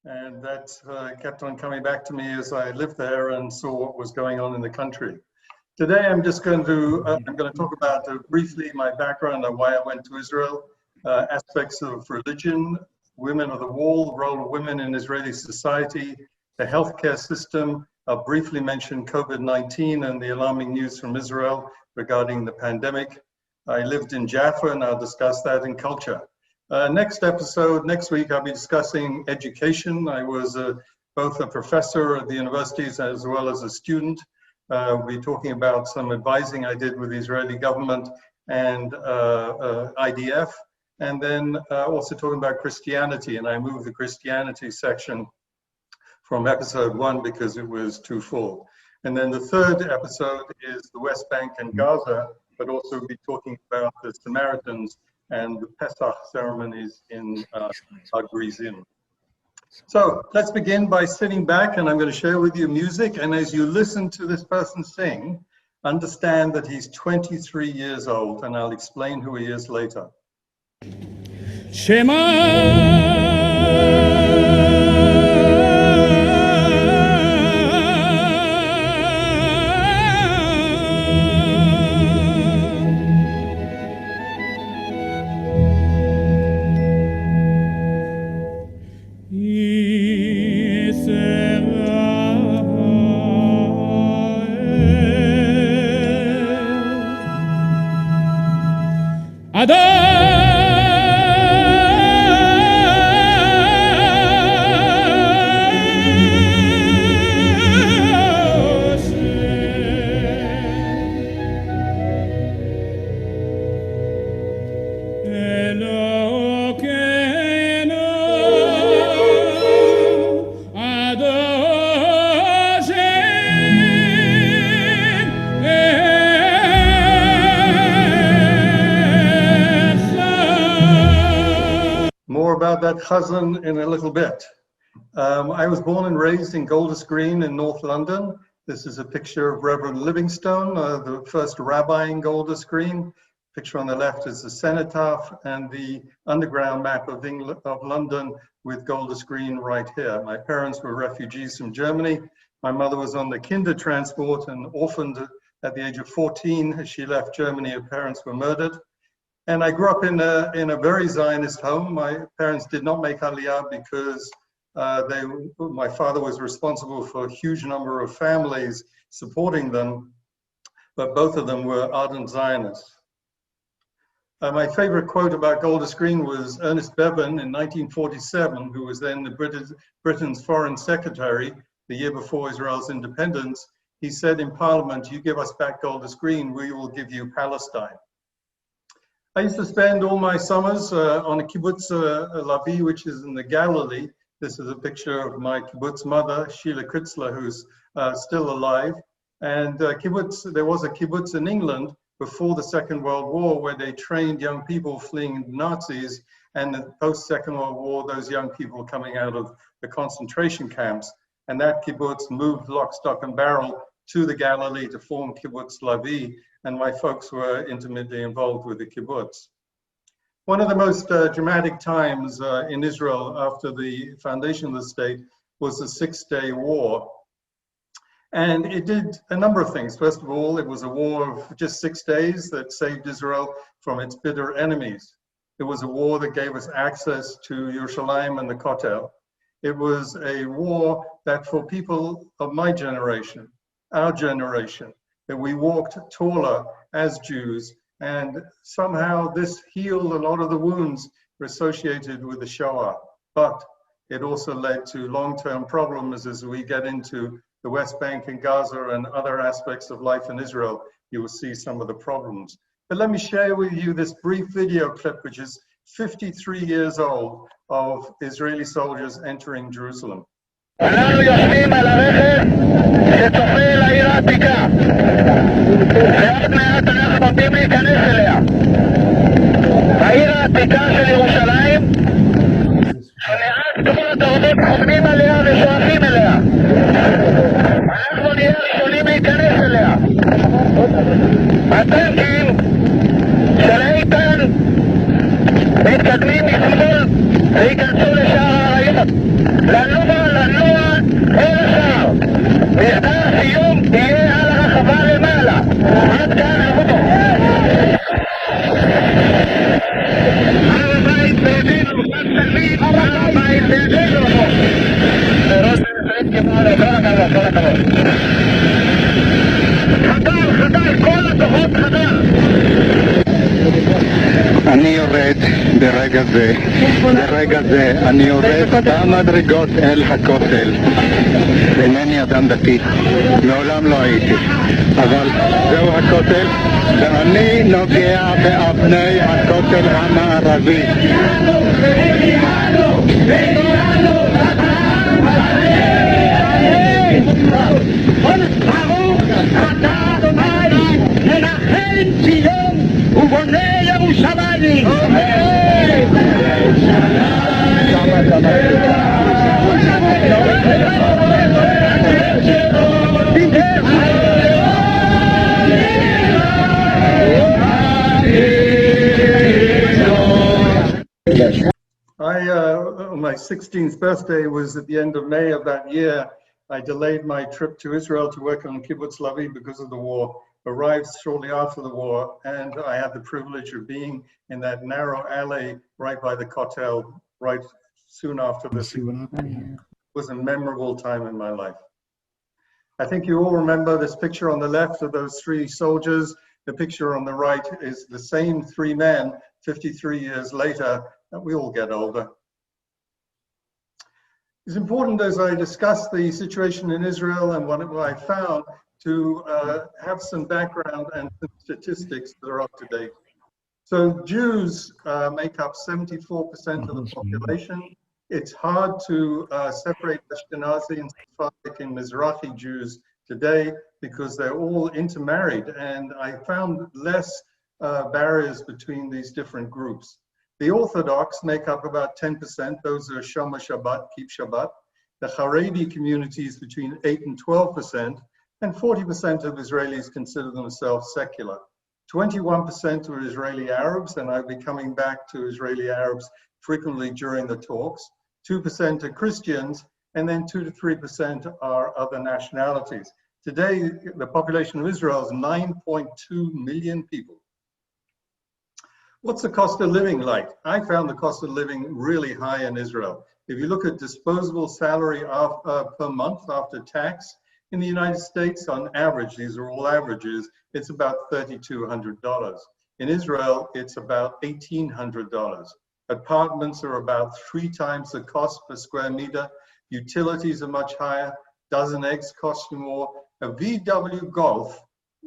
And that kept on coming back to me as I lived there and saw what was going on in the country. Today, I'm just going to talk about briefly my background and why I went to Israel, aspects of religion, women of the wall, the role of women in Israeli society, the healthcare system. I'll briefly mention COVID-19 and the alarming news from Israel regarding the pandemic. I lived in Jaffa and I'll discuss that in culture. Next week, I'll be discussing education. I was both a professor at the universities as well as a student. We'll be talking about some advising I did with the Israeli government and IDF, and then also talking about Christianity. And I moved the Christianity section from episode 1 because it was too full. And then the third episode is the West Bank and Gaza, but also we'll be talking about the Samaritans and the Pesach ceremonies in Agrizim. So let's begin by sitting back, and I'm going to share with you music. And as you listen to this person sing, understand that he's 23 years old, and I'll explain who he is later. Shema. That chazan in a little bit. I was born and raised in Golders Green in North London. This is a picture of Reverend Livingstone, the first rabbi in Golders Green. Picture on the left is the cenotaph and the underground map of London with Golders Green right here. My parents were refugees from Germany. My mother was on the kinder transport and orphaned at the age of 14 as she left Germany. Her parents were murdered. And I grew up in a very Zionist home. My parents did not make Aliyah because my father was responsible for a huge number of families supporting them, but both of them were ardent Zionists. My favorite quote about Golders Green was Ernest Bevin in 1947, who was then Britain's foreign secretary the year before Israel's independence. He said in Parliament, "You give us back Golders Green, we will give you Palestine." I used to spend all my summers on a kibbutz Lavi, which is in the Galilee. This is a picture of my kibbutz mother, Sheila Kritzler, who's still alive. And there was a kibbutz in England before the Second World War where they trained young people fleeing Nazis, and post-Second World War, those young people coming out of the concentration camps. And that kibbutz moved lock, stock, and barrel to the Galilee to form kibbutz Lavi. And my folks were intimately involved with the kibbutz. One of the most dramatic times in Israel after the foundation of the state was the Six-Day War. And it did a number of things. First of all, it was a war of just 6 days that saved Israel from its bitter enemies. It was a war that gave us access to Yerushalayim and the Kotel. It was a war that for people of my generation, our generation, that we walked taller as Jews, and somehow this healed a lot of the wounds associated with the Shoah. But it also led to long-term problems as we get into the West Bank and Gaza and other aspects of life in Israel. You will see some of the problems. But let me share with you this brief video clip, which is 53 years old, of Israeli soldiers entering Jerusalem. אנחנו יושבים על הרכב שצופה אל העיר העתיקה ועוד מעט אנחנו עומדים להיכנס אליה. העיר העתיקה של ירושלים שמאז כל הדורות חולמים עליה ושואפים אליה. אנחנו נהיה ראשונים להיכנס אליה. הטנקים של איתן מתקדמים משמאל וייכנסו לשער האריות. ברגע זה אני יורד במדרגות אל הכותל. אינני אדם דתי, מעולם לא הייתי, אבל זהו הכותל, ואני נוגע באבני הכותל המערבי. ברוך אתה אדוני מנחם ציון ובונה ירושלים. My 16th birthday was at the end of May of that year. I delayed my trip to Israel to work on Kibbutz Lavi because of the war, arrived shortly after the war, and I had the privilege of being in that narrow alley right by the Kotel, right soon after this. It was a memorable time in my life. I think you all remember this picture on the left of those three soldiers. The picture on the right is the same three men 53 years later. We all get older. It's important as I discuss the situation in Israel and what I found to have some background and some statistics that are up to date. So Jews make up 74% of the population. It's hard to separate Ashkenazi and Sephardic and Mizrahi Jews today because they're all intermarried, and I found less barriers between these different groups. The Orthodox make up about 10%. Those are Shomer Shabbat, keep Shabbat. The Haredi community is between 8 and 12%, and 40% of Israelis consider themselves secular. 21% are Israeli Arabs, and I'll be coming back to Israeli Arabs frequently during the talks. 2% are Christians, and then 2 to 3% are other nationalities. Today, the population of Israel is 9.2 million people. What's the cost of living like? I found the cost of living really high in Israel. If you look at disposable salary per month after tax, in the United States, on average, these are all averages, it's about $3,200. In Israel, it's about $1,800. Apartments are about 3 times the cost per square meter. Utilities are much higher. Dozen eggs cost you more. A VW Golf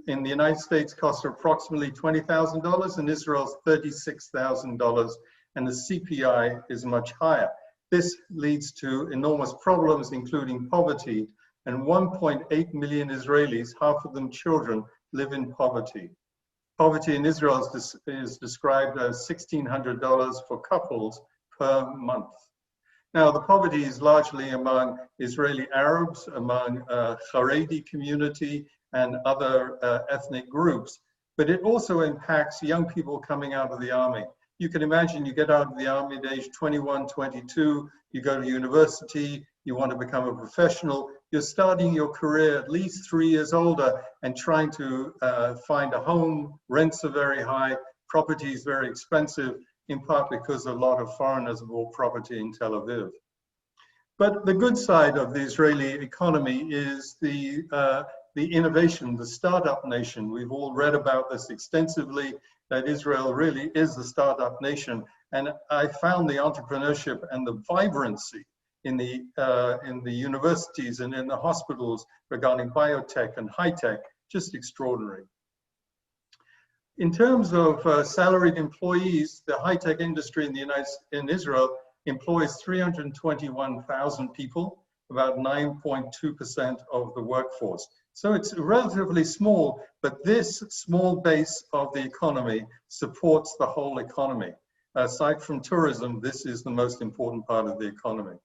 in the United States costs approximately $20,000, in Israel's $36,000, and the CPI is much higher. This leads to enormous problems, including poverty, and 1.8 million Israelis, half of them children, live in poverty. Poverty in Israel is described as $1,600 for couples per month. Now, the poverty is largely among Israeli Arabs, among Haredi community, and other ethnic groups, but it also impacts young people coming out of the army. You can imagine you get out of the army at age 21, 22, you go to university, you want to become a professional, you're starting your career at least 3 years older and trying to find a home. Rents are very high, property is very expensive, in part because a lot of foreigners bought property in Tel Aviv. But the good side of the Israeli economy is the innovation, the startup nation. We've all read about this extensively, that Israel really is the startup nation. And I found the entrepreneurship and the vibrancy in the universities and in the hospitals regarding biotech and high tech just extraordinary. In terms of salaried employees, the high tech industry in Israel employs 321,000 people, about 9.2% of the workforce. So it's relatively small, but this small base of the economy supports the whole economy. Aside from tourism, this is the most important part of the economy.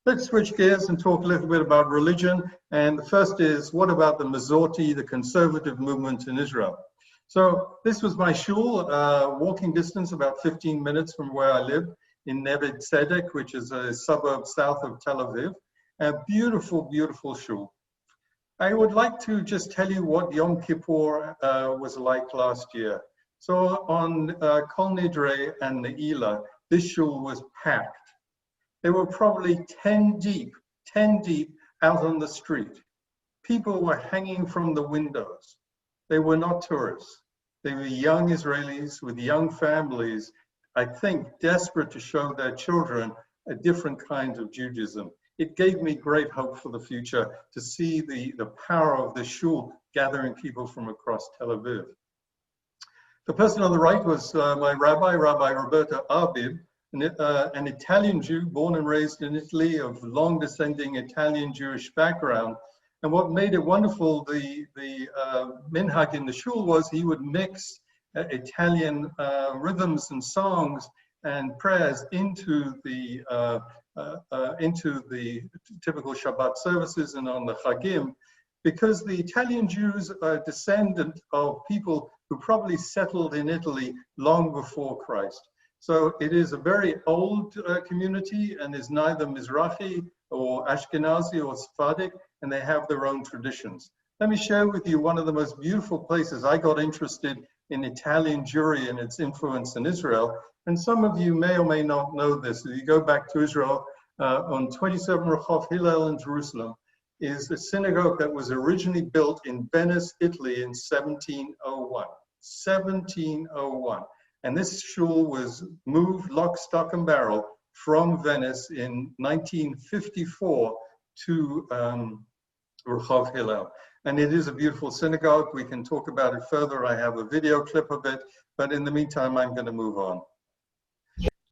Let's switch gears and talk a little bit about religion. And the first is, what about the Masorti, the conservative movement in Israel? So this was my shul, walking distance, about 15 minutes from where I live in Neve Tzedek, which is a suburb south of Tel Aviv. A beautiful, beautiful shul. I would like to just tell you what Yom Kippur was like last year. So on Kol Nidre and Ne'ilah, this shul was packed. There were probably 10 deep out on the street. People were hanging from the windows. They were not tourists. They were young Israelis with young families I think, desperate to show their children a different kind of Judaism. It gave me great hope for the future to see the power of the shul gathering people from across Tel Aviv. The person on the right was my rabbi, Rabbi Roberto Arbib, an Italian Jew born and raised in Italy of long descending Italian Jewish background. And what made it wonderful, the minhag in the shul was he would mix Italian rhythms and songs and prayers into the typical Shabbat services and on the Chagim, because the Italian Jews are descendant of people who probably settled in Italy long before Christ. So it is a very old community and is neither Mizrahi or Ashkenazi or Sephardic, and they have their own traditions. Let me share with you one of the most beautiful places. I got interested in Italian Jewry and its influence in Israel. And some of you may or may not know this. If you go back to Israel, on 27 Rehov Hillel in Jerusalem is a synagogue that was originally built in Venice, Italy in 1701. 1701. And this shul was moved lock, stock, and barrel from Venice in 1954 to Rehov Hillel. And it is a beautiful synagogue. We can talk about it further. I have a video clip of it, but in the meantime, I'm going to move on.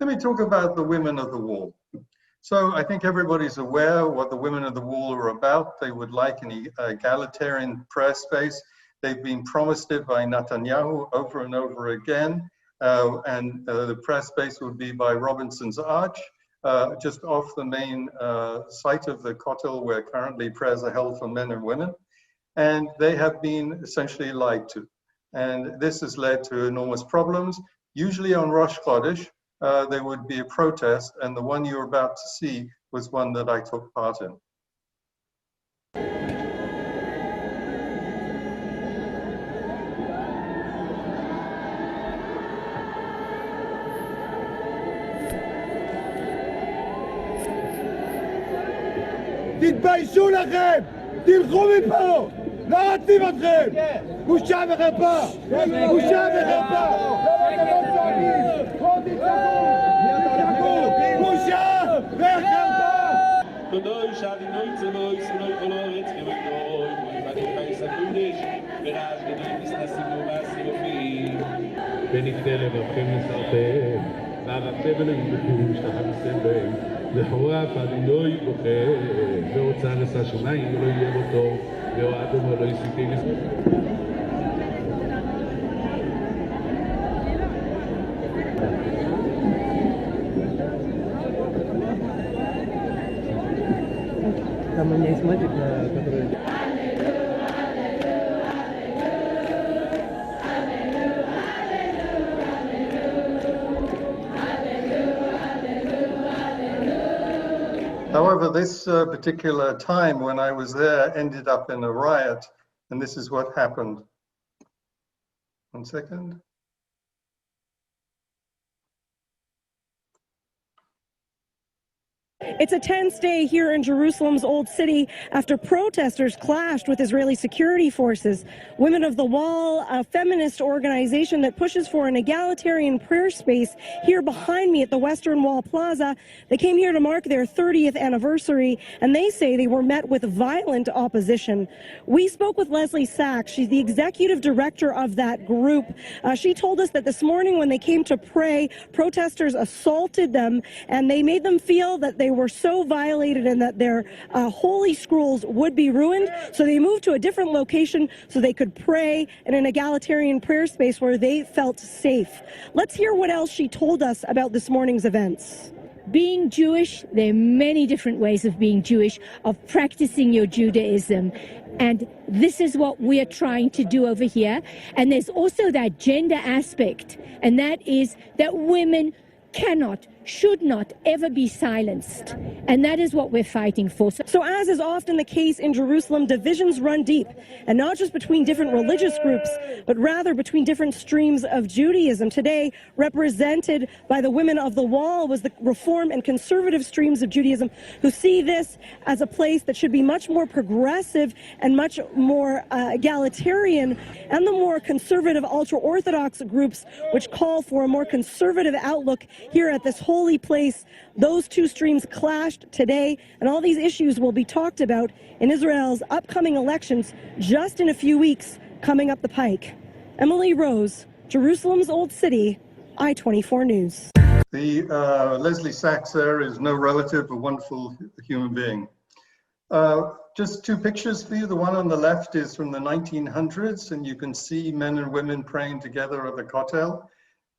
Let me talk about the Women of the Wall. So I think everybody's aware what the Women of the Wall are about. They would like an egalitarian prayer space. They've been promised it by Netanyahu over and over again. The prayer space would be by Robinson's Arch, just off the main site of the Kotel where currently prayers are held for men and women. And they have been essentially lied to. And this has led to enormous problems. Usually on Rosh Chodesh, there would be a protest, and the one you're about to see was one that I took part in. תתביישו לכם! תלכו מפה! לא רוצים אתכם! בושה וחרפה! בושה וחרפה! בושה וחרפה! תודוי שאני נוי צלוי כל אורץ כבדוי ואני חייס הקודש ורעש גדול מסנסים ומעשים אופיים ונפתה לבבכם לסרטן וערפתם ולמדכו משתחת הסבל וחורף אדינוי בוכה והוצא נשא השמיים ולא יהיה בו טוב ואוהדם ולא יסיתי Там у меня есть мальчик, который... However, this particular time when I was there ended up in a riot, and this is what happened. 1 second. It's a tense day here in Jerusalem's Old City after protesters clashed with Israeli security forces. Women of the Wall, a feminist organization that pushes for an egalitarian prayer space here behind me at the Western Wall Plaza. They came here to mark their 30th anniversary, and they say they were met with violent opposition. We spoke with Leslie Sachs. She's the executive director of that group. She told us that this morning when they came to pray, protesters assaulted them, and they made them feel that they were so violated and that their holy scrolls would be ruined. So they moved to a different location so they could pray in an egalitarian prayer space where they felt safe. Let's hear what else she told us about this morning's events. Being Jewish, there are many different ways of being Jewish, of practicing your Judaism. And this is what we are trying to do over here. And there's also that gender aspect, and that is that women cannot should not ever be silenced. And that is what we're fighting for. So as is often the case in Jerusalem, divisions run deep, and not just between different religious groups, but rather between different streams of Judaism. Today, represented by the Women of the Wall, was the Reform and conservative streams of Judaism, who see this as a place that should be much more progressive and much more egalitarian, and the more conservative ultra-Orthodox groups, which call for a more conservative outlook here at this holy place. Those two streams clashed today, and all these issues will be talked about in Israel's upcoming elections just in a few weeks coming up the pike. Emily Rose, Jerusalem's Old City, I-24 News. The Leslie Sachs there is no relative, a wonderful human being. Just two pictures for you. The one on the left is from the 1900s, and you can see men and women praying together at the Kotel.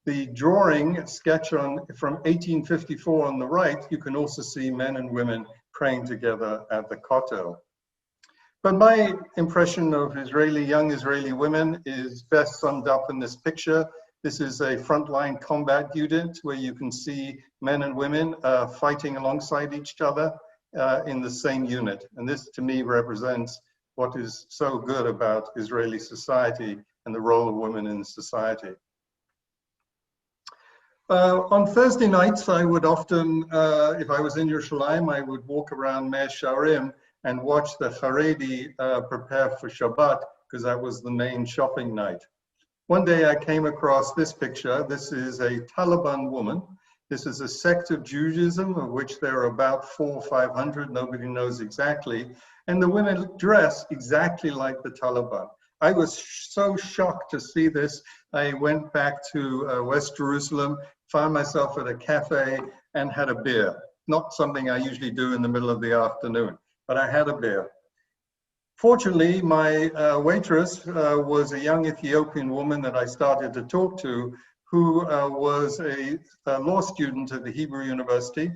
The drawing sketch from 1854 on the right, you can also see men and women praying together at the Kotel. But my impression of young Israeli women is best summed up in this picture. This is a frontline combat unit where you can see men and women fighting alongside each other in the same unit. And this to me represents what is so good about Israeli society and the role of women in society. On Thursday nights, I would often, if I was in Yerushalayim, I would walk around Mea Shearim and watch the Haredi prepare for Shabbat, because that was the main shopping night. One day I came across this picture. This is a Taliban woman. This is a sect of Judaism of which there are about 400 or 500, nobody knows exactly. And the women dress exactly like the Taliban. I was so shocked to see this. I went back to West Jerusalem, found myself at a cafe and had a beer. Not something I usually do in the middle of the afternoon, but I had a beer. Fortunately, my waitress was a young Ethiopian woman that I started to talk to, who was a law student at the Hebrew University.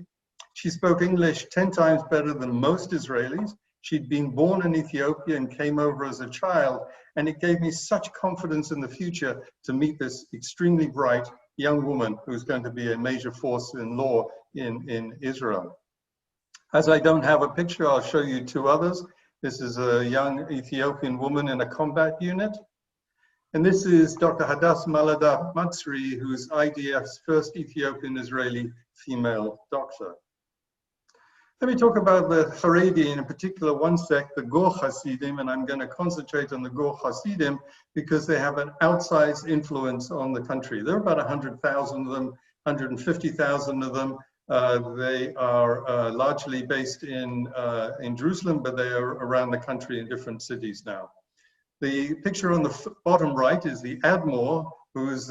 She spoke English 10 times better than most Israelis. She'd been born in Ethiopia and came over as a child, and it gave me such confidence in the future to meet this extremely bright young woman who's going to be a major force in law in Israel. As I don't have a picture, I'll show you two others. This is a young Ethiopian woman in a combat unit. And this is Dr. Hadass Malada Matsri, who is IDF's first Ethiopian-Israeli female doctor. Let me talk about the Haredi, in particular one sect, the Gur Hasidim, and I'm going to concentrate on the Gur Hasidim because they have an outsized influence on the country. There are about 100,000 of them, 150,000 of them. They are largely based in Jerusalem, but they are around the country in different cities now. The picture on the bottom right is the Admor, that's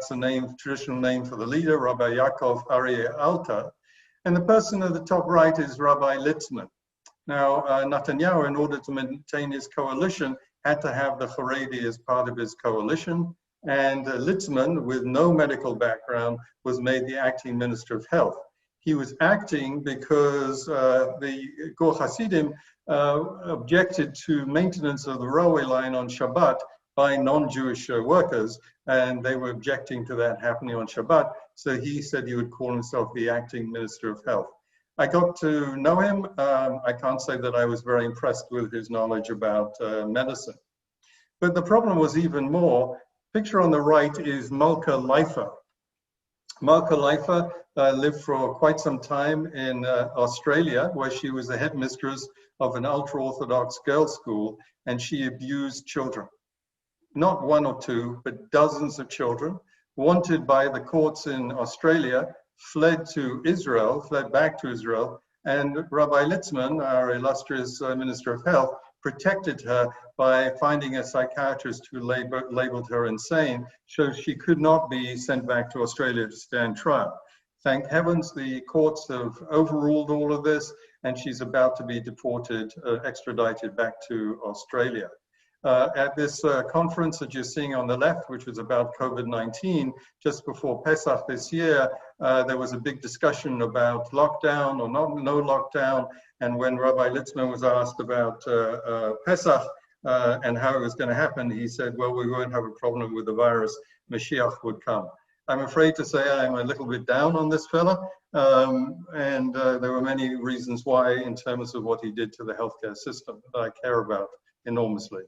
the traditional name for the leader, Rabbi Yaakov Aryeh Alta. And the person at the top right is Rabbi Litzman. Now, Netanyahu, in order to maintain his coalition, had to have the Haredi as part of his coalition. And Litzman, with no medical background, was made the acting Minister of Health. He was acting because the Gur Hasidim objected to maintenance of the railway line on Shabbat by non-Jewish workers, and they were objecting to that happening on Shabbat. So he said he would call himself the acting Minister of Health. I got to know him. I can't say that I was very impressed with his knowledge about medicine. But the problem was even more. Picture on the right is Malka Leifer. Malka Leifer lived for quite some time in Australia, where she was the headmistress of an ultra-Orthodox girls' school, and she abused children. Not one or two, but dozens of children, wanted by the courts in Australia, fled back to Israel, and Rabbi Litzman, our illustrious Minister of Health, protected her by finding a psychiatrist who labeled her insane, so she could not be sent back to Australia to stand trial. Thank heavens the courts have overruled all of this, and she's about to be deported, extradited back to Australia. At this conference that you're seeing on the left, which was about COVID-19, just before Pesach this year, there was a big discussion about lockdown or no lockdown. And when Rabbi Litzman was asked about Pesach and how it was going to happen, he said, well, we won't have a problem with the virus. Mashiach would come. I'm afraid to say I'm a little bit down on this fella, and there were many reasons why in terms of what he did to the healthcare system that I care about enormously.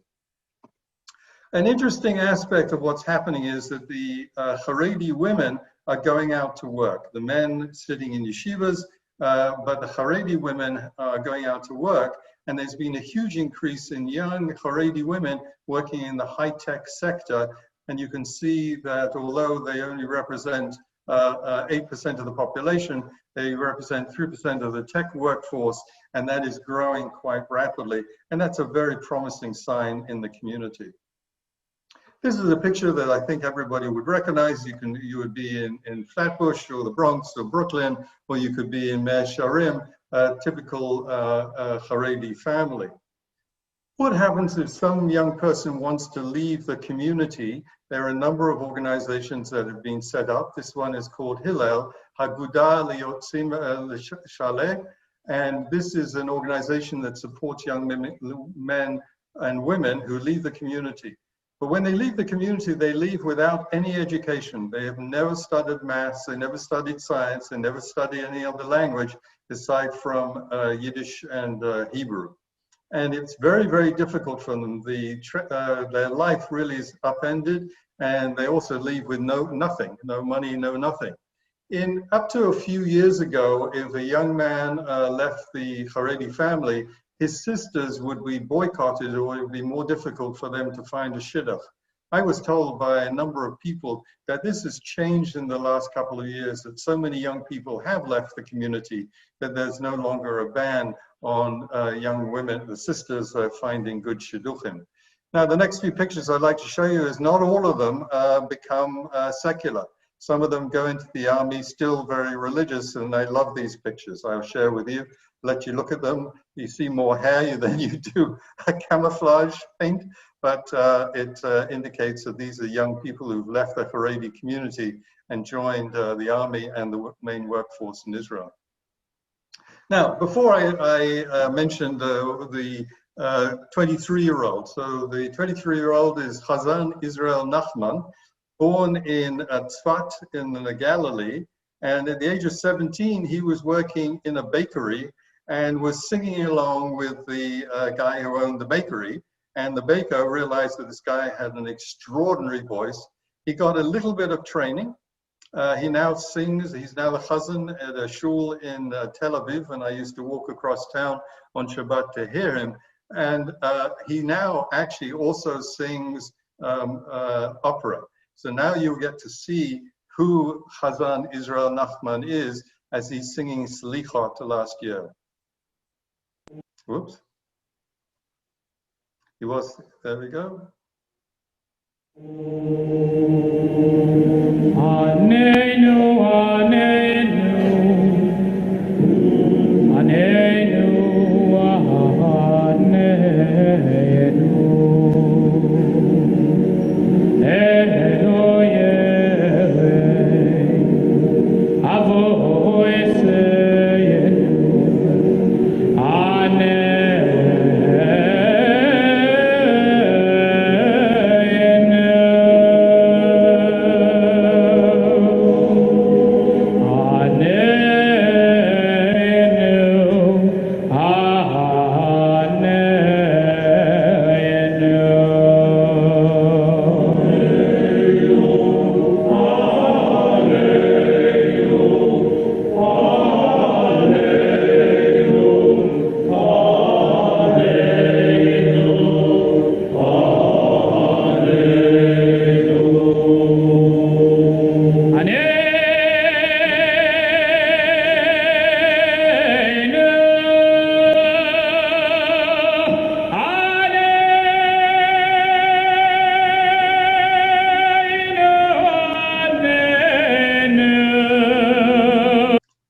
An interesting aspect of what's happening is that the Haredi women are going out to work. The men sitting in yeshivas, but the Haredi women are going out to work. And there's been a huge increase in young Haredi women working in the high-tech sector. And you can see that although they only represent 8% of the population, they represent 3% of the tech workforce, and that is growing quite rapidly. And that's a very promising sign in the community. This is a picture that I think everybody would recognize. You would be in Flatbush or the Bronx or Brooklyn, or you could be in Mea Shearim, a typical Haredi family. What happens if some young person wants to leave the community? There are a number of organizations that have been set up. This one is called Hillel, Haguda Liyotzim Shaleh, and this is an organization that supports young men and women who leave the community. But when they leave the community, they leave without any education. They have never studied maths, they never studied science, they never studied any other language aside from Yiddish and Hebrew. And it's very, very difficult for them. Their life really is upended, and they also leave with nothing, no money, no nothing. Up to a few years ago, if a young man left the Haredi family, his sisters would be boycotted, or it would be more difficult for them to find a shidduch. I was told by a number of people that this has changed in the last couple of years, that so many young people have left the community that there's no longer a ban on young women, the sisters, finding good shidduchim. Now, the next few pictures I'd like to show you is not all of them become secular. Some of them go into the army still very religious, and I love these pictures. I'll share with you, let you look at them. You see more hair than you do camouflage paint, but it indicates that these are young people who've left the Haredi community and joined the army and the main workforce in Israel. Now, before I mentioned the 23-year-old. So the 23-year-old is Chazan Israel Nachman, born in Tzfat in the Galilee. And at the age of 17, he was working in a bakery and was singing along with the guy who owned the bakery. And the baker realized that this guy had an extraordinary voice. He got a little bit of training. He now sings. He's now the chazan at a shul in Tel Aviv, and I used to walk across town on Shabbat to hear him. And he now actually also sings opera. So now you get to see who Chazan Israel Nachman is as he's singing Slichot last year. Whoops. He was, there we go.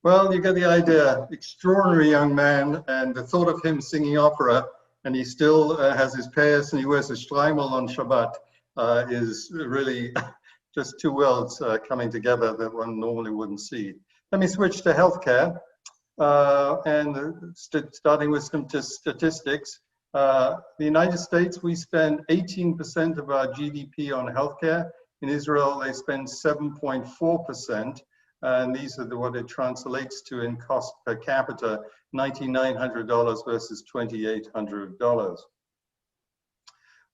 Well, you get the idea. Extraordinary young man, and the thought of him singing opera, and he still has his payas and he wears a streimel on Shabbat is really just two worlds coming together that one normally wouldn't see. Let me switch to healthcare, and starting with some statistics. The United States, we spend 18% of our GDP on healthcare. In Israel, they spend 7.4%, and these are what it translates to in cost per capita, $9,900 versus $2,800.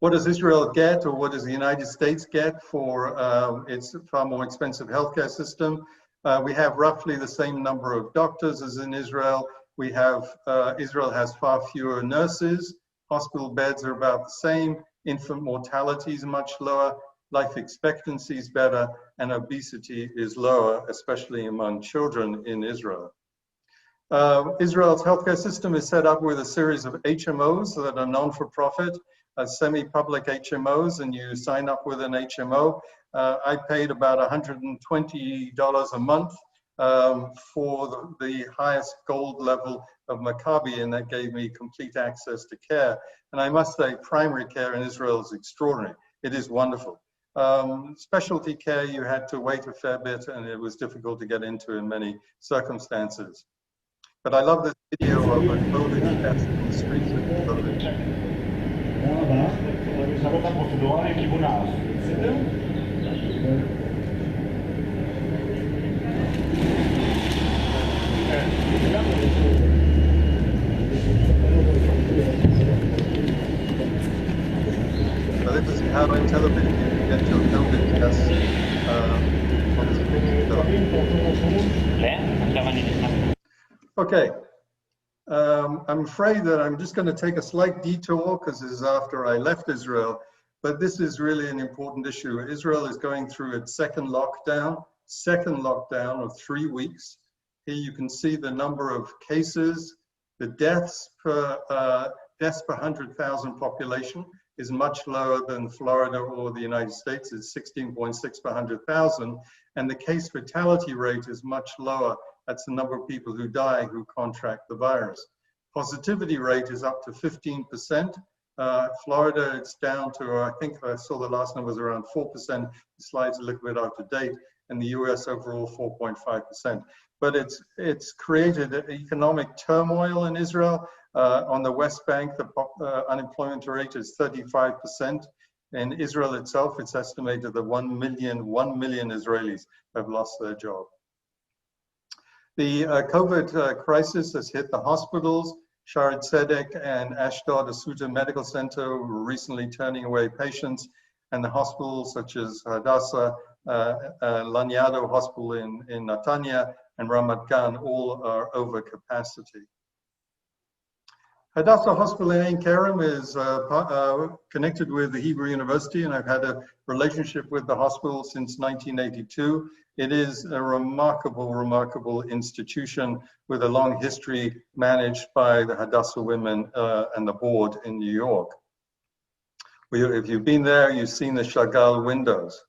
What does Israel get, or what does the United States get for its far more expensive healthcare system? We have roughly the same number of doctors as in Israel. We have, Israel has far fewer nurses. Hospital beds are about the same. Infant mortality is much lower. Life expectancy is better, and obesity is lower, especially among children in Israel. Israel's healthcare system is set up with a series of HMOs that are non-for-profit, semi-public HMOs, and you sign up with an HMO. I paid about $120 a month for the highest gold level of Maccabi, and that gave me complete access to care. And I must say, primary care in Israel is extraordinary. It is wonderful. Specialty care, you had to wait a fair bit, and it was difficult to get into in many circumstances. But I love this video of a COVID test in the streets of Tel Aviv. So this is how in Tel Aviv you can get your COVID test on this video. Okay. I'm afraid that I'm just going to take a slight detour because this is after I left Israel, but this is really an important issue. Israel is going through its second lockdown of 3 weeks. Here you can see the number of cases. The deaths per 100,000 population is much lower than Florida or the United States. It's 16.6 per 100,000, and the case fatality rate is much lower. That's the number of people who die who contract the virus. Positivity rate is up to 15%. Florida, it's down to, I think I saw the last number was around 4%. The slide's a little bit out of date. And the US overall 4.5%. But it's created economic turmoil in Israel. On the West Bank, the unemployment rate is 35%. In Israel itself, it's estimated that 1 million Israelis have lost their job. The COVID crisis has hit the hospitals. Shari Tzedek and Ashdod Asuta Medical Center were recently turning away patients, and the hospitals such as Hadassah, Lanyado Hospital in Netanya, and Ramat Gan all are over capacity. Hadassah Hospital in Ein Kerem is connected with the Hebrew University, and I've had a relationship with the hospital since 1982. It is a remarkable institution with a long history managed by the Hadassah women and the board in New York. If you've been there, you've seen the Chagall windows.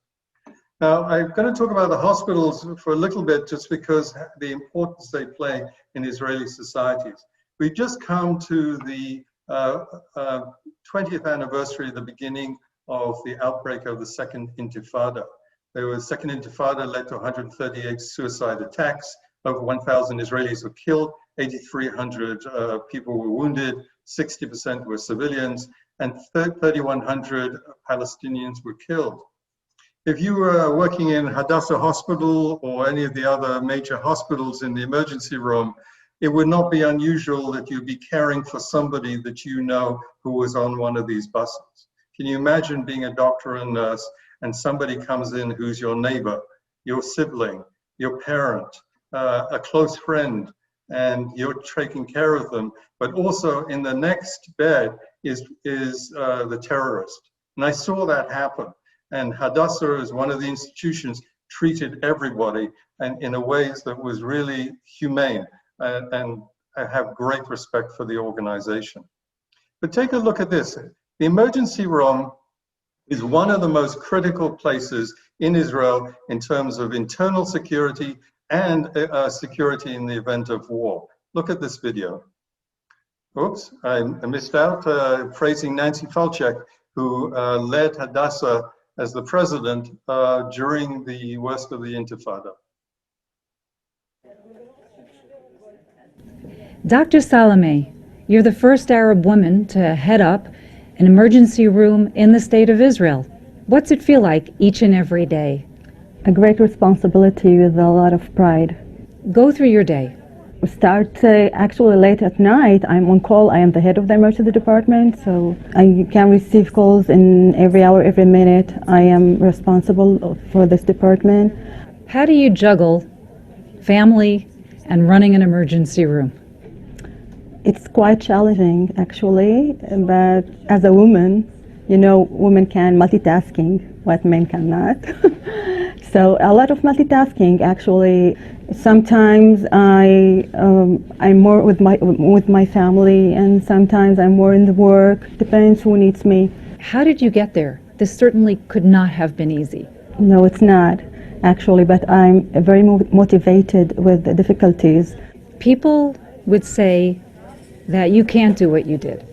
Now, I'm going to talk about the hospitals for a little bit just because the importance they play in Israeli societies. We've just come to the 20th anniversary of the beginning of the outbreak of the Second Intifada. The Second Intifada led to 138 suicide attacks. Over 1,000 Israelis were killed, 8,300 people were wounded, 60% were civilians, and 3,100 Palestinians were killed. If you were working in Hadassah Hospital or any of the other major hospitals in the emergency room, it would not be unusual that you'd be caring for somebody that you know who was on one of these buses. Can you imagine being a doctor and nurse and somebody comes in who's your neighbor, your sibling, your parent, a close friend, and you're taking care of them, but also in the next bed is the terrorist. And I saw that happen. And Hadassah, as one of the institutions, treated everybody and in a ways that was really humane. And I have great respect for the organization. But take a look at this. The emergency room is one of the most critical places in Israel in terms of internal security and security in the event of war. Look at this video. Oops, I missed out praising Nancy Falchuk, who led Hadassah as the president during the worst of the Intifada. Dr. Salome, you're the first Arab woman to head up an emergency room in the state of Israel. What's it feel like each and every day? A great responsibility with a lot of pride. Go through your day. We start actually late at night. I'm on call. I am the head of the emergency department, so I can receive calls in every hour, every minute. I am responsible for this department. How do you juggle family and running an emergency room? It's quite challenging, actually, but as a woman, you know, women can multitasking, what men cannot. So a lot of multitasking, actually. Sometimes I'm more with my family, and sometimes I'm more in the work. Depends who needs me. How did you get there? This certainly could not have been easy. No, it's not, actually, but I'm very motivated with the difficulties. People would say that you can't do what you did.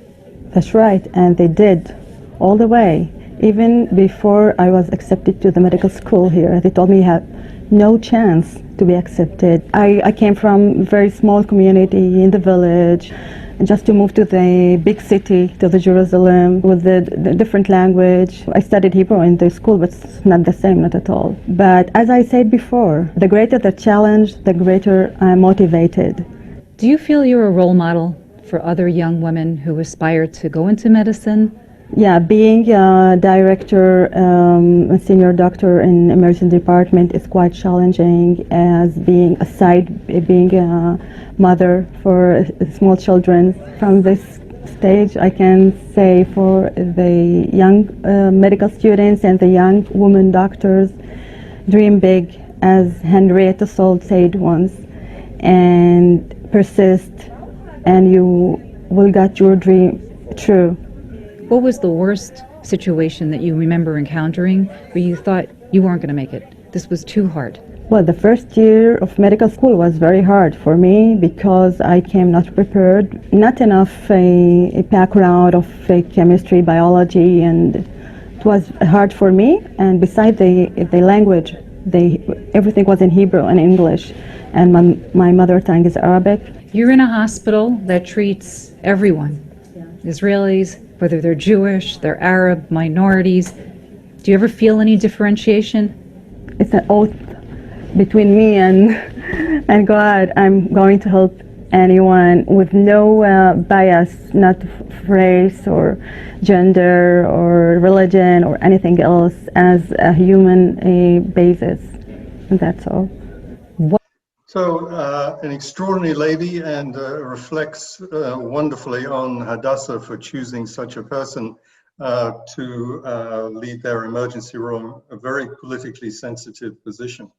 That's right, and they did, all the way. Even before I was accepted to the medical school here, they told me you have no chance to be accepted. I came from a very small community in the village, and just to move to the big city, to the Jerusalem, with the different language. I studied Hebrew in the school, but it's not the same, not at all. But as I said before, the greater the challenge, the greater I'm motivated. Do you feel you're a role model for other young women who aspire to go into medicine? Yeah, being a director, a senior doctor in emergency department is quite challenging, as being a mother for small children. From this stage, I can say for the young medical students and the young women doctors, dream big, as Henrietta Salt said once, and persist, and you will get your dream true. What was the worst situation that you remember encountering where you thought you weren't going to make it? This was too hard. Well, the first year of medical school was very hard for me because I came not prepared, not enough a background of chemistry, biology, and it was hard for me. And besides the language, everything was in Hebrew and English, and my mother tongue is Arabic. You're in a hospital that treats everyone, Israelis, whether they're Jewish, they're Arab, minorities. Do you ever feel any differentiation? It's an oath between me and God. I'm going to help anyone with no bias, not race or gender or religion or anything else, as a human basis. And that's all. So an extraordinary lady, and reflects wonderfully on Hadassah for choosing such a person to lead their emergency room, a very politically sensitive position.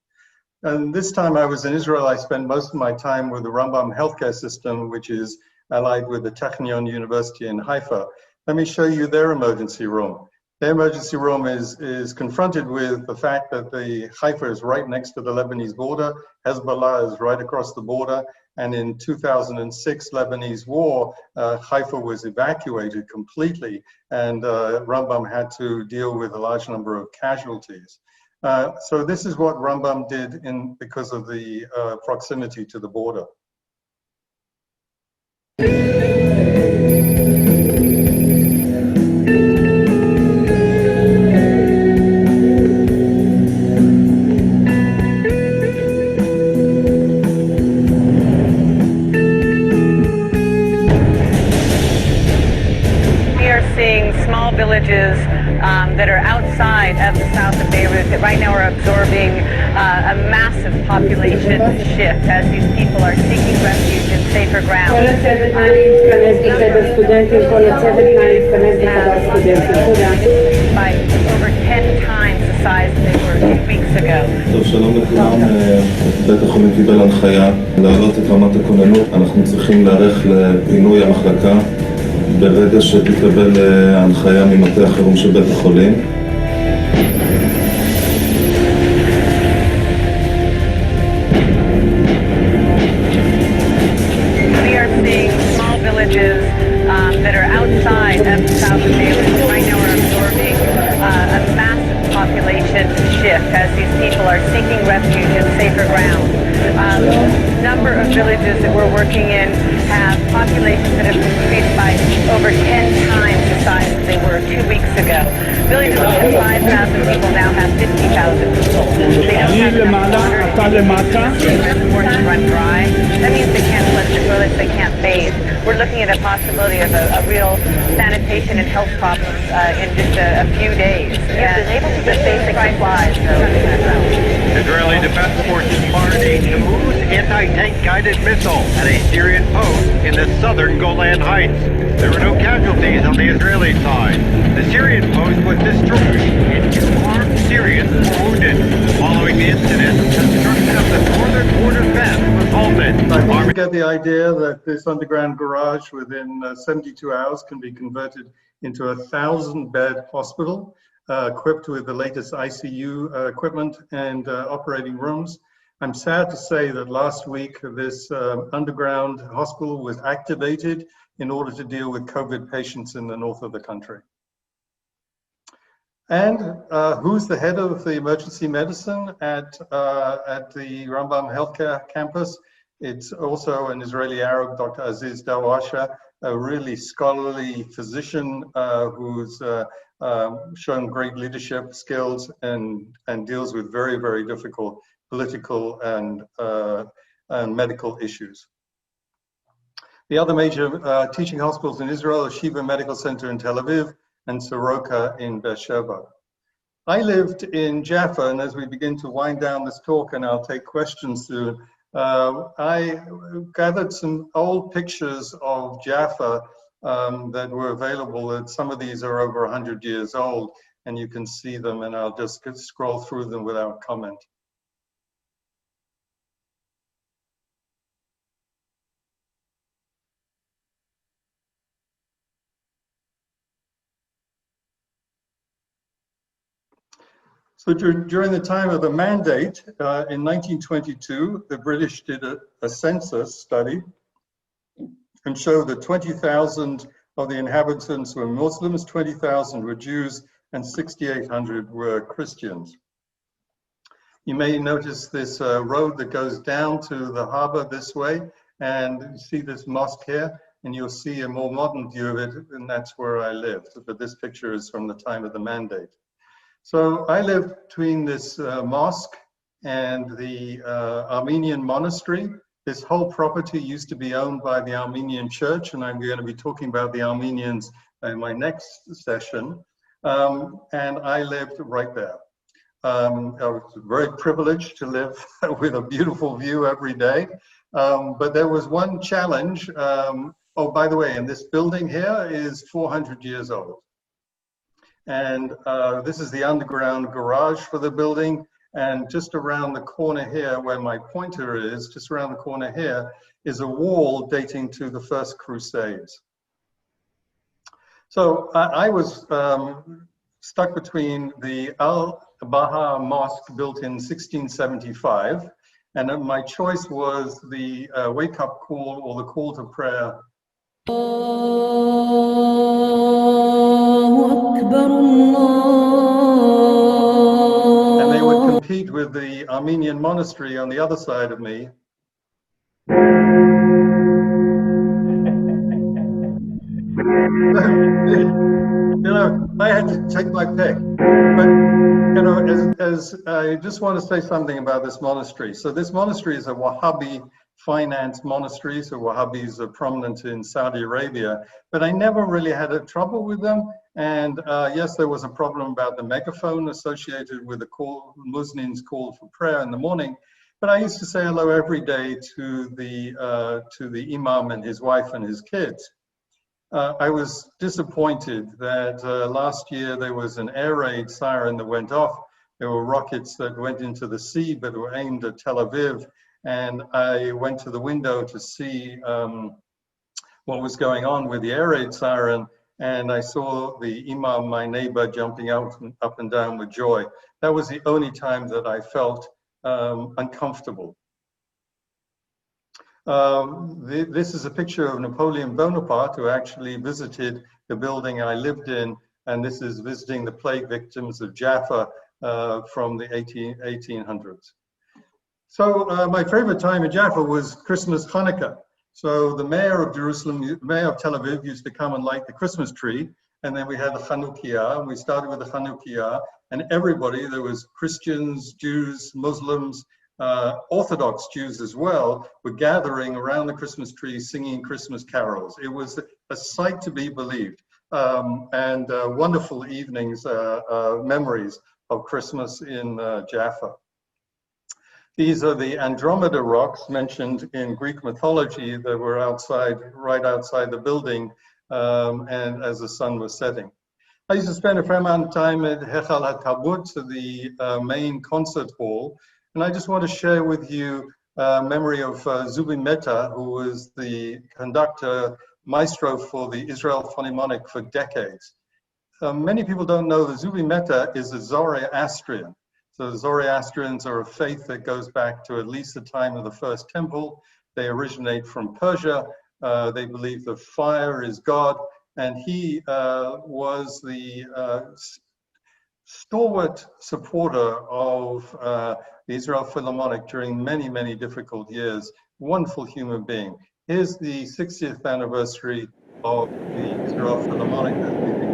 And this time I was in Israel, I spent most of my time with the Rambam healthcare system, which is allied with the Technion University in Haifa. Let me show you their emergency room. Their emergency room is confronted with the fact that the Haifa is right next to the Lebanese border, Hezbollah is right across the border, and in 2006 Lebanese war, Haifa was evacuated completely, and Rambam had to deal with a large number of casualties. So this is what Rambam did because of the proximity to the border. Villages that are outside of the south of Beirut that right now are absorbing a massive population shift as these people are seeking refuge in safer ground. By over 10 times the size that they were 2 weeks ago. טוב, שלום לכולם. בית החולים קיבל הנחיה להעלות את רמת הכוננות. אנחנו צריכים להיערך לפינוי המחלקה ברגע שתקבל הנחיה ממטה החירום של בית החולים. We are seeing small villages that are outside of the south of Beirut right now are absorbing a massive population shift as these people are seeking refuge in safer ground. Number of villages that we're working in have populations that have increased by over 10 times the size as they were 2 weeks ago. Villages of 5,000 people now have 50,000 people. They don't have enough water. Rivers run dry. That means they can't flush the toilets, they can't bathe. We're looking at a possibility of a real sanitation and health problems in just a few days. And the basic supplies are Israeli Defense Forces fired a Tammuz anti-tank guided missile at a Syrian post in the southern Golan Heights. There were no casualties on the Israeli side. The Syrian post was destroyed and 2 armed Syrians were wounded. Following the incident, construction of the northern border fence was halted. I think you get the idea that this underground garage within 72 hours can be converted into a 1,000-bed hospital equipped with the latest ICU equipment and operating rooms. I'm sad to say that last week this underground hospital was activated in order to deal with COVID patients in the north of the country. And who's the head of the emergency medicine at the Rambam Healthcare Campus? It's also an Israeli Arab, Dr. Aziz Dawasha, a really scholarly physician who's shown great leadership skills and deals with very, very difficult political and medical issues. The other major teaching hospitals in Israel are Shiva Medical Center in Tel Aviv and Soroka in Beersheba. I lived in Jaffa, and as we begin to wind down this talk, and I'll take questions soon, I gathered some old pictures of Jaffa that were available, and some of these are over 100 years old, and you can see them, and I'll just scroll through them without comment. So during the time of the mandate, in 1922, the British did a census study and showed that 20,000 of the inhabitants were Muslims, 20,000 were Jews, and 6,800 were Christians. You may notice this road that goes down to the harbor this way, and you see this mosque here, and you'll see a more modern view of it, and that's where I lived. But this picture is from the time of the mandate. So I lived between this mosque and the Armenian monastery. This whole property used to be owned by the Armenian church, and I'm going to be talking about the Armenians in my next session. And I lived right there. I was very privileged to live with a beautiful view every day. But there was one challenge. Oh, by the way, and this building here is 400 years old. And this is the underground garage for the building. And just around the corner here, where my pointer is, just around the corner here, is a wall dating to the First Crusades. So I was stuck between the Al-Baha Mosque built in 1675, and my choice was the wake-up call or the call to prayer. And they would compete with the Armenian monastery on the other side of me. You know, I had to take my pick. But, you know, as I just want to say something about this monastery. So this monastery is a Wahhabi finance monastery. So Wahhabis are prominent in Saudi Arabia, but I never really had a trouble with them. And yes, there was a problem about the megaphone associated with the call, Muslims call for prayer in the morning. But I used to say hello every day to the imam and his wife and his kids. I was disappointed that last year there was an air raid siren that went off. There were rockets that went into the sea but were aimed at Tel Aviv. And I went to the window to see what was going on with the air raid siren. And I saw the imam, my neighbor, jumping out up and down with joy. That was the only time that I felt uncomfortable. This is a picture of Napoleon Bonaparte, who actually visited the building I lived in, and this is visiting the plague victims of Jaffa from the 1800s. So my favorite time in Jaffa was Christmas, Hanukkah. So the mayor of Jerusalem, mayor of Tel Aviv, used to come and light the Christmas tree, And then we had the Chanukiah, and we started with the Chanukiah, and everybody, there was Christians, Jews, Muslims, Orthodox Jews as well, were gathering around the Christmas tree singing Christmas carols. It was a sight to be believed, and wonderful evenings, memories of Christmas in Jaffa. These are the Andromeda rocks mentioned in Greek mythology that were outside, right outside the building, and as the sun was setting. I used to spend a fair amount of time at Hechal HaTarbut, the main concert hall, and I just want to share with you a memory of Zubin Mehta, who was the conductor, maestro for the Israel Philharmonic for decades. Many people don't know that Zubin Mehta is a Zoroastrian. So the Zoroastrians are a faith that goes back to at least the time of the first temple. They originate from Persia. They believe that fire is God. And he was the stalwart supporter of the Israel Philharmonic during many, many difficult years. Wonderful human being. Here's the 60th anniversary of the Israel Philharmonic as we begin.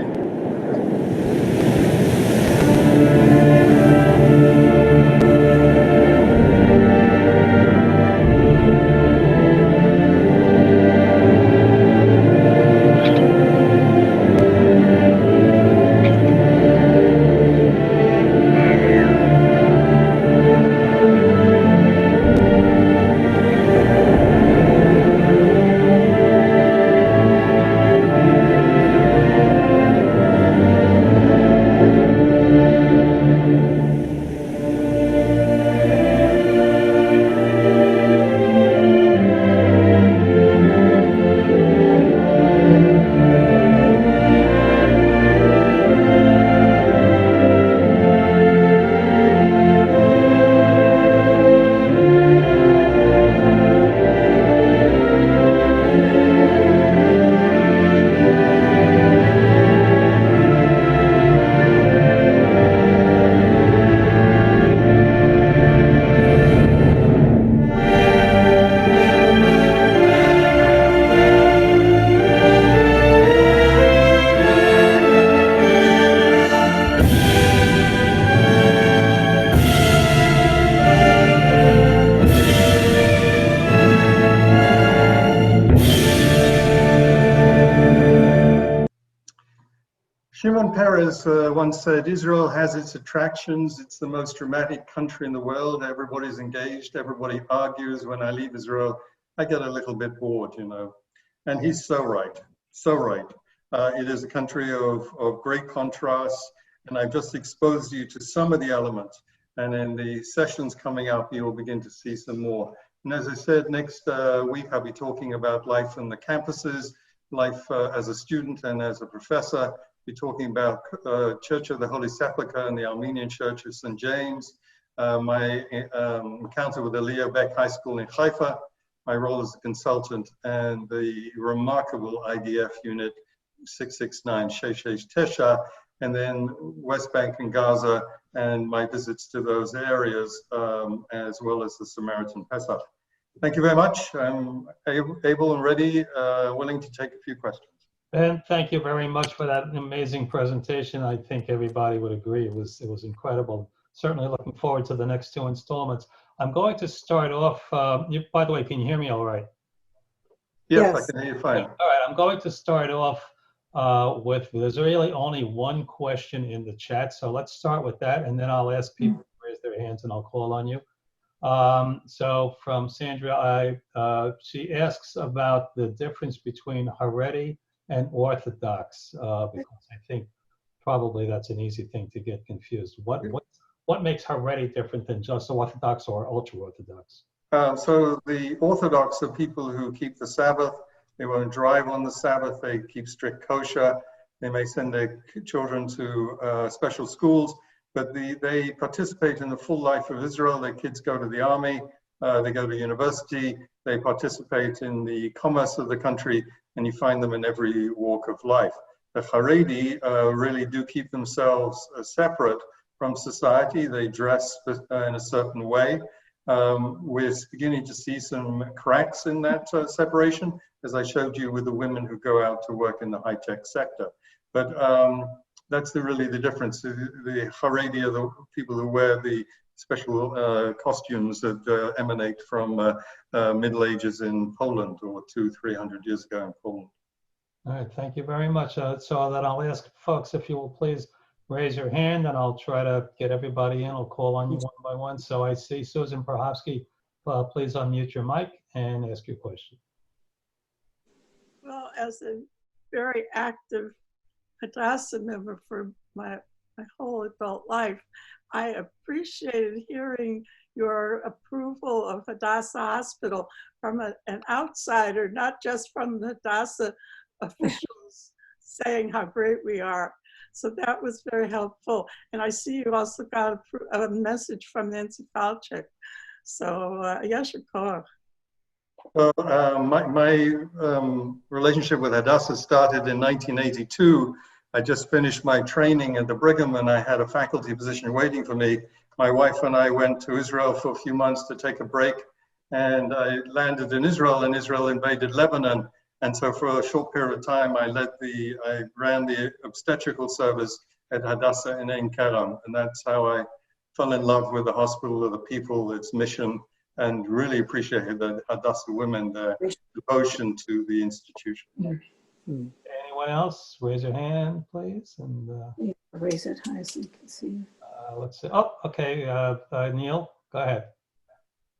Shimon Peres once said, Israel has its attractions. It's the most dramatic country in the world. Everybody's engaged. Everybody argues. When I leave Israel, I get a little bit bored, you know. And he's so right, so right. It is a country of great contrasts. And I've just exposed you to some of the elements. And in the sessions coming up, you'll begin to see some more. And as I said, next week, I'll be talking about life on the campuses, life as a student and as a professor. Be talking about Church of the Holy Sepulchre and the Armenian Church of St. James, my encounter with the Leo Beck High School in Haifa, my role as a consultant, and the remarkable IDF unit 669 Sheshesh Tesha, and then West Bank and Gaza, and my visits to those areas, as well as the Samaritan Pesach. Thank you very much. I'm able and ready, willing to take a few questions. Ben, thank you very much for that amazing presentation. I think everybody would agree it was incredible. Certainly looking forward to the next two installments. I'm going to start off, by the way, can you hear me all right? Yes, I can hear you fine. All right, I'm going to start off with, there's really only one question in the chat, so let's start with that, and then I'll ask people to raise their hands and I'll call on you. So from Sandra, she asks about the difference between Haredi and Orthodox, because I think probably that's an easy thing to get confused. What makes Haredi different than just Orthodox or ultra-Orthodox? So the Orthodox are people who keep the Sabbath. They won't drive on the Sabbath. They keep strict kosher. They may send their children to special schools, but they participate in the full life of Israel. Their kids go to the army. They go to university. They participate in the commerce of the country, and you find them in every walk of life. The Haredi really do keep themselves separate from society. They dress in a certain way. We're beginning to see some cracks in that separation, as I showed you with the women who go out to work in the high-tech sector. But that's really the difference. The Haredi are the people who wear the special costumes that emanate from Middle Ages in Poland, or 200-300 years ago in Poland. All right, thank you very much. So then I'll ask folks if you will please raise your hand, and I'll try to get everybody in. I'll call on you one by one. So I see Susan Prohofsky. Please unmute your mic and ask your question. Well, as a very active Hadassah member for my whole adult life, I appreciated hearing your approval of Hadassah Hospital from an outsider, not just from the Hadassah officials saying how great we are. So that was very helpful. And I see you also got a message from Nancy Falchuk. So yasher koach. Well, my relationship with Hadassah started in 1982. I just finished my training at the Brigham, and I had a faculty position waiting for me. My wife and I went to Israel for a few months to take a break, and I landed in Israel, and Israel invaded Lebanon. And so for a short period of time, I ran the obstetrical service at Hadassah in Ein Kerem, and that's how I fell in love with the hospital, with the people, its mission, and really appreciated the Hadassah women, their devotion to the institution. Anyone else? Raise your hand, please. And raise it high so you can see. Let's see. Oh, okay. Neil, go ahead.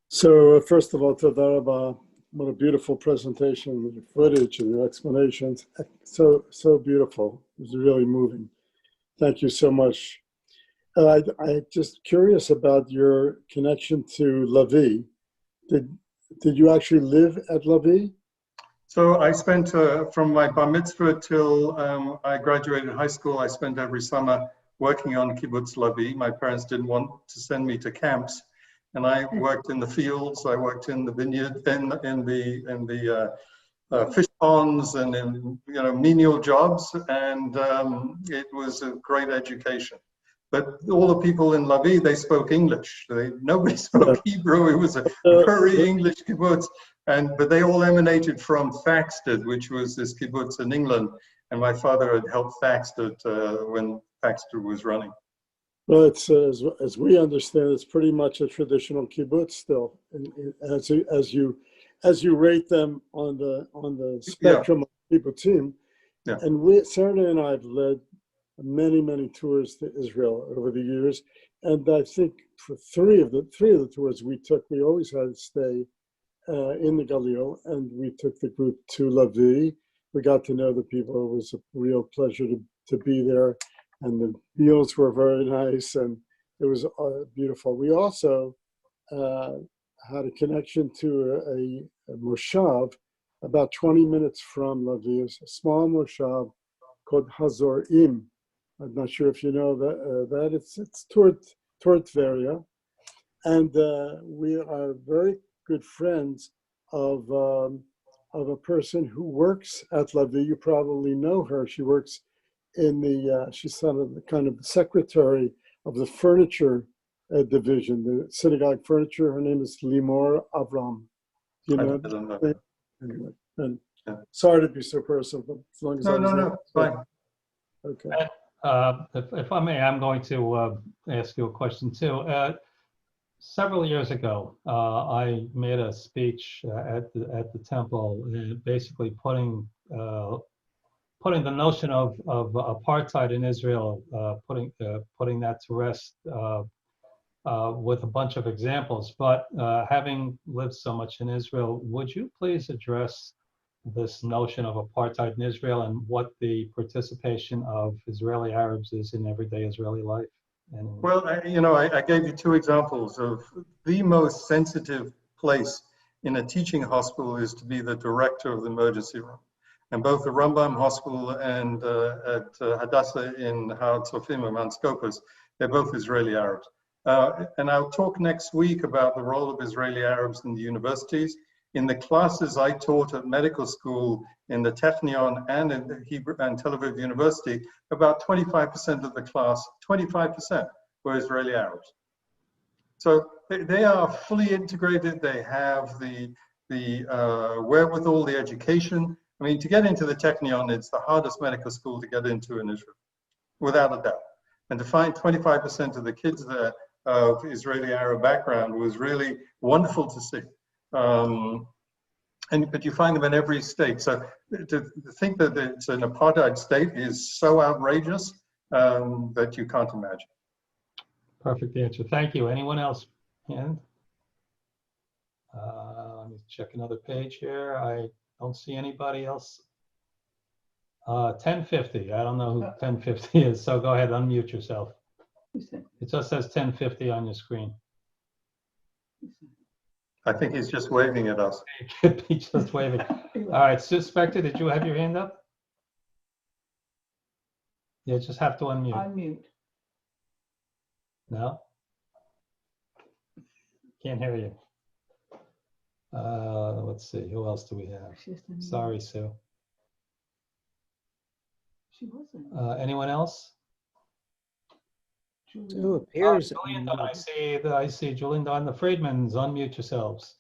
So first of all, Toda Rabba. What a beautiful presentation with your footage and your explanations. So beautiful. It was really moving. Thank you so much. I'm just curious about your connection to Lavi. Did you actually live at Lavi? So I spent from my bar mitzvah till I graduated high school, I spent every summer working on kibbutz Lavi. My parents didn't want to send me to camps, and I worked in the fields. I worked in the vineyard, in the fish ponds, and in menial jobs, and it was a great education. But all the people in Lavi, they spoke English. Nobody spoke Hebrew. It was a very English kibbutz. But they all emanated from Thaxted, which was this kibbutz in England. And my father had helped Thaxted when Thaxted was running. Well, it's as we understand, it's pretty much a traditional kibbutz still. As you rate them on the spectrum of kibbutzim. Yeah. And Sarah and I have led many tours to Israel over the years, and I think for three of the tours we took, we always had to stay in the Galil, and we took the group to Lavi. We got to know the people. It was a real pleasure to be there, and the meals were very nice, and it was beautiful. We also had a connection to a moshav about 20 minutes from Lavi, a small moshav called Hazorim. I'm not sure if you know that it's toward Tveria, and we are very good friends of a person who works at Lavi. You probably know her. She works in she's kind of the secretary of the furniture division, the synagogue furniture. Her name is Limor Avram. You know? I don't know. Anyway, and sorry to be so personal, but as long as no, it's fine. Okay. If I may, I'm going to ask you a question too. Several years ago, I made a speech at the temple, basically putting the notion of apartheid in Israel, putting that to rest with a bunch of examples. But having lived so much in Israel, would you please address this notion of apartheid in Israel and what the participation of Israeli Arabs is in everyday Israeli life? Well, I gave you two examples of the most sensitive place in a teaching hospital is to be the director of the emergency room. And both the Rambam Hospital and at Hadassah in Har Tzofim and Mount Scopus, they're both Israeli Arabs. And I'll talk next week about the role of Israeli Arabs in the universities. In the classes I taught at medical school, in the Technion and in the Hebrew and Tel Aviv University, about 25% of the class, 25% were Israeli Arabs. So they are fully integrated. They have the wherewithal, the education. I mean, to get into the Technion, it's the hardest medical school to get into in Israel, without a doubt. And to find 25% of the kids there of Israeli Arab background was really wonderful to see. But you find them in every state. So to think that it's an apartheid state is so outrageous that you can't imagine. Perfect answer. Thank you. Anyone else? Hand? Let me check another page here. I don't see anybody else. 1050. I don't know who 1050 is, so go ahead, unmute yourself. It just says 1050 on your screen. I think he's just waving at us. It could be just waving. All right, Spectre, did you have your hand up? You just have to unmute. Unmute. No? Can't hear you. Let's see, who else do we have? Sorry, Sue. She wasn't. Anyone else? Who appears? Julian Dunn, I see Julian Dunn, the Friedmans, unmute yourselves.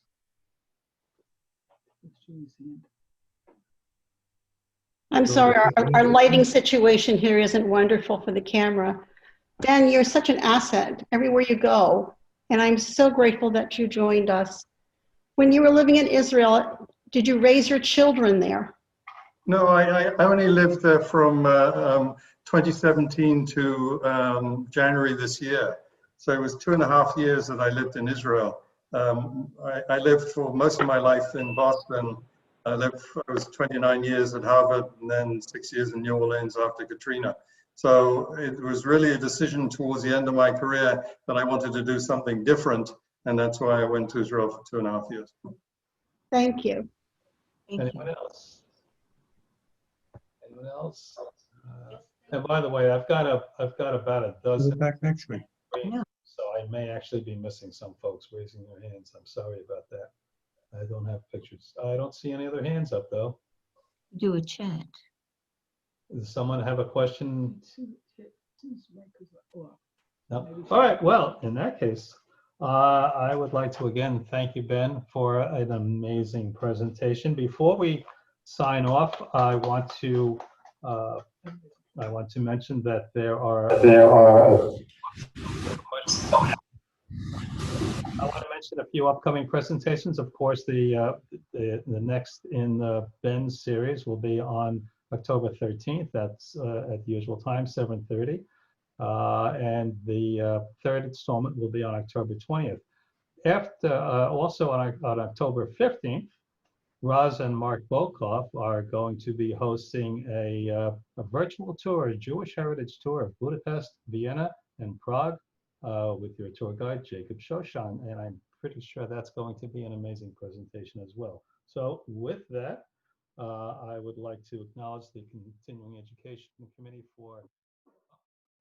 I'm sorry, our lighting situation here isn't wonderful for the camera. Dan, you're such an asset everywhere you go, and I'm so grateful that you joined us. When you were living in Israel, did you raise your children there? No, I only lived there from 2017 to January this year. So it was 2.5 years that I lived in Israel. I lived for most of my life in Boston. I was 29 years at Harvard and then 6 years in New Orleans after Katrina. So it was really a decision towards the end of my career that I wanted to do something different. And that's why I went to Israel for 2.5 years. Thank you. Anyone else? Anyone else? And by the way, I've got about a dozen. Back next week. Yeah. So I may actually be missing some folks raising their hands. I'm sorry about that. I don't have pictures. I don't see any other hands up though. Do a chat. Does someone have a question? No. All right. Well, in that case, I would like to again thank you, Ben, for an amazing presentation. Before we sign off, I want to mention that there are I want to mention a few upcoming presentations. Of course, the next in the Ben series will be on October 13th. That's at the usual time, 7:30. And the third installment will be on October 20th. After, also on October 15th, Roz and Mark Bokoff are going to be hosting a virtual tour, a Jewish heritage tour of Budapest, Vienna, and Prague with your tour guide, Jacob Shoshan. And I'm pretty sure that's going to be an amazing presentation as well. So with that, I would like to acknowledge the Continuing Education Committee for